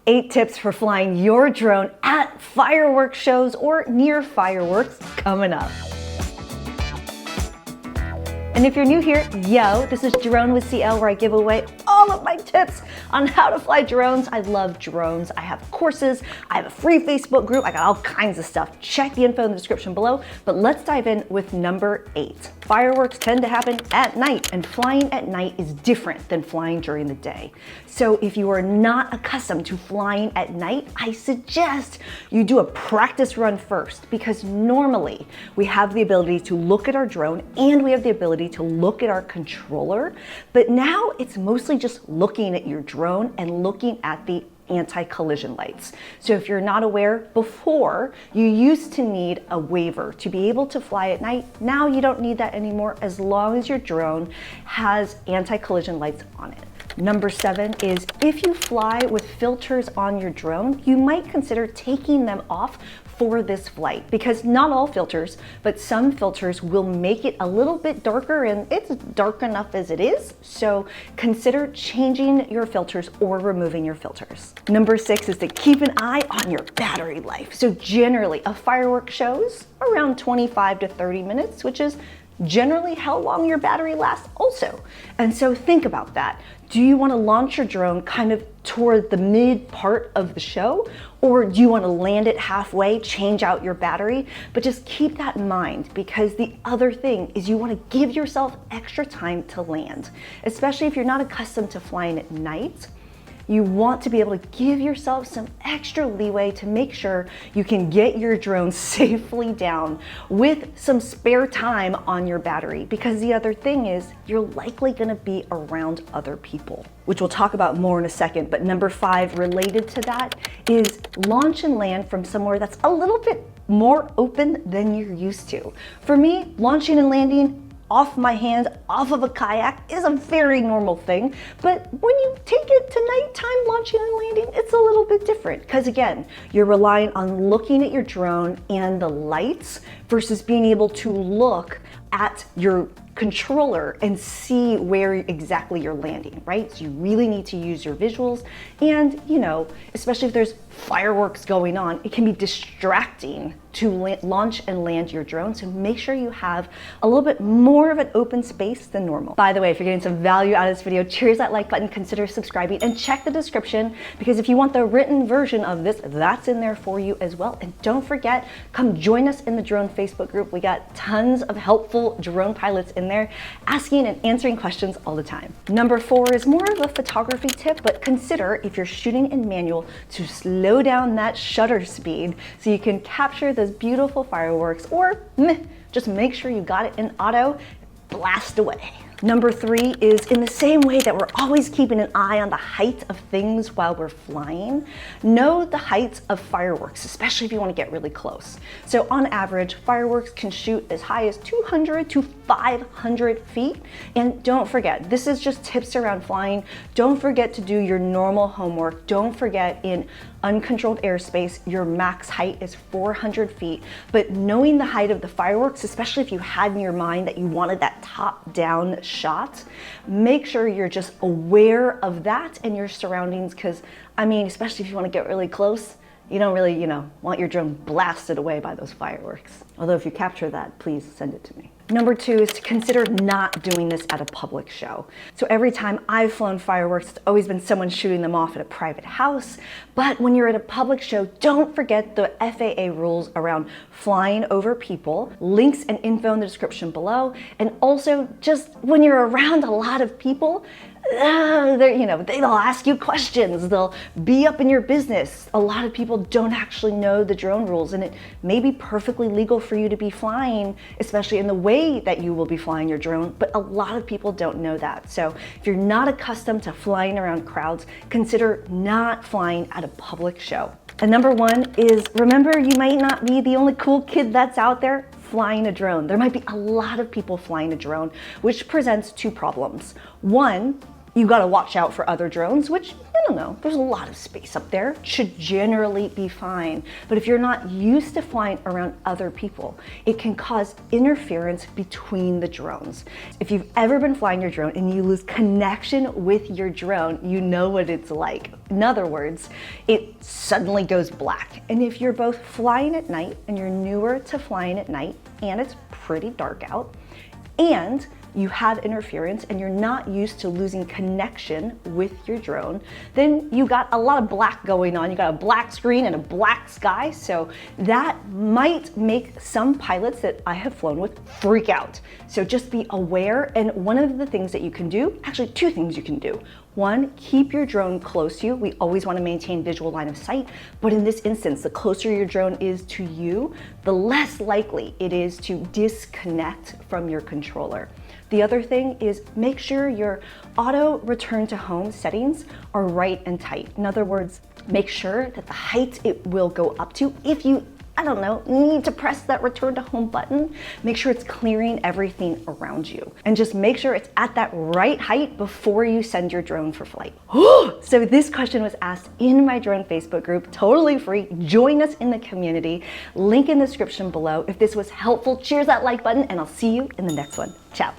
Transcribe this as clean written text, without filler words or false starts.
8 tips for flying your drone at fireworks shows or near fireworks coming up. And if you're new here, yo, this is Drone with CL, where I give away all of my tips on how to fly drones. I love drones. I have courses, I have a free Facebook group, I got all kinds of stuff. Check the info in the description below, but let's dive in with number 8. Fireworks tend to happen at night, and flying at night is different than flying during the day. So if you are not accustomed to flying at night, I suggest you do a practice run first, because normally we have the ability to look at our drone and we have the ability to look at our controller, but now it's mostly just looking at your drone and looking at the anti-collision lights. So if you're not aware, before you used to need a waiver to be able to fly at night. Now you don't need that anymore, as long as your drone has anti-collision lights on it. Number 7 is, if you fly with filters on your drone, you might consider taking them off for this flight, because not all filters, but some filters will make it a little bit darker, and it's dark enough as it is. So consider changing your filters or removing your filters. Number 6 is to keep an eye on your battery life. So generally a firework show's around 25 to 30 minutes, which is generally how long your battery lasts also. And so think about that. Do you want to launch your drone kind of toward the mid part of the show? Or do you want to land it halfway, change out your battery? But just keep that in mind, because the other thing is you want to give yourself extra time to land, especially if you're not accustomed to flying at night. You want to be able to give yourself some extra leeway to make sure you can get your drone safely down with some spare time on your battery, because the other thing is you're likely going to be around other people, which we'll talk about more in a second. But number 5 related to that is launch and land from somewhere that's a little bit more open than you're used to. For me, launching and landing off my hand, off of a kayak, is a very normal thing. But when you take it to nighttime launching and landing, it's a little bit different, because again, you're relying on looking at your drone and the lights versus being able to look at your controller and see where exactly you're landing, right? So you really need to use your visuals, and especially if there's fireworks going on, it can be distracting to launch and land your drone. So make sure you have a little bit more of an open space than normal. By the way, if you're getting some value out of this video, cheers that like button, consider subscribing, and check the description, because if you want the written version of this, that's in there for you as well. And don't forget, come join us in the Drone Facebook group. We got tons of helpful drone pilots in there asking and answering questions all the time. Number 4 is more of a photography tip, but consider, if you're shooting in manual, to slow down that shutter speed so you can capture those beautiful fireworks, or just make sure you got it in auto, blast away. Number 3 is, in the same way that we're always keeping an eye on the height of things while we're flying, know the heights of fireworks, especially if you want to get really close. So on average, fireworks can shoot as high as 200 to 500 feet. And don't forget, this is just tips around flying. Don't forget to do your normal homework. Don't forget, in uncontrolled airspace, your max height is 400 feet. But knowing the height of the fireworks, especially if you had in your mind that you wanted that top-down shot, make sure you're just aware of that and your surroundings, because especially if you want to get really close, you don't really, want your drone blasted away by those fireworks. Although if you capture that, please send it to me. Number 2 is to consider not doing this at a public show. So every time I've flown fireworks, it's always been someone shooting them off at a private house. But when you're at a public show, don't forget the FAA rules around flying over people. Links and info in the description below. And also, just when you're around a lot of people, they'll ask you questions, they'll be up in your business. A lot of people don't actually know the drone rules, and it may be perfectly legal for you to be flying, especially in the way that you will be flying your drone, but a lot of people don't know that. So if you're not accustomed to flying around crowds, consider not flying at a public show. And number 1 is, remember, you might not be the only cool kid that's out there flying a drone. There might be a lot of people flying a drone, which presents 2 problems. 1, you got to watch out for other drones, which don't know, there's a lot of space up there, should generally be fine. But if you're not used to flying around other people, it can cause interference between the drones. If you've ever been flying your drone and you lose connection with your drone, you know what it's like. In other words, it suddenly goes black. And if you're both flying at night and you're newer to flying at night and it's pretty dark out, and you have interference and you're not used to losing connection with your drone, then you got a lot of black going on. You got a black screen and a black sky. So that might make some pilots that I have flown with freak out. So just be aware. And one of the things that you can do, actually two things you can do. One, keep your drone close to you. We always want to maintain visual line of sight, but in this instance, the closer your drone is to you, the less likely it is to disconnect from your controller. The other thing is make sure your auto return to home settings are right and tight. In other words, make sure that the height it will go up to, if you, I don't know, need to press that return to home button, make sure it's clearing everything around you. And just make sure it's at that right height before you send your drone for flight. So this question was asked in my drone Facebook group, totally free. Join us in the community. Link in the description below. If this was helpful, cheers that like button and I'll see you in the next one. Ciao.